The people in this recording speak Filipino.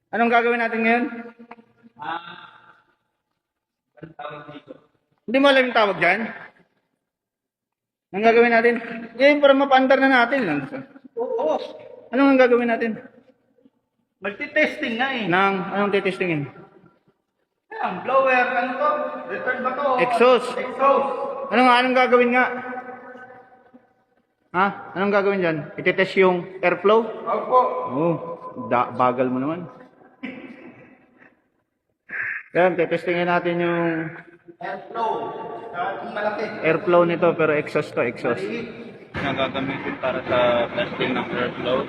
Anong gagawin natin ngayon? Ang tawag dito. Hindi mo alam yung tawag dyan? Anong gagawin natin? Ngayon para mapandar na natin. Oo. Anong ang gagawin natin? Magti-testing na eh. Anong titestingin? Ayan, blower, ano to? Return ba to? Exhaust. Exhaust. Anong gagawin nga? Ha? Anong gagawin dyan? Ititest yung airflow? Opo. Oo. Bagal mo naman. Yan, titestingin natin yung Airflow. Ang malaki. airflow nito pero exhaust to, exhaust. Na gagamitin para sa testing ng airflow.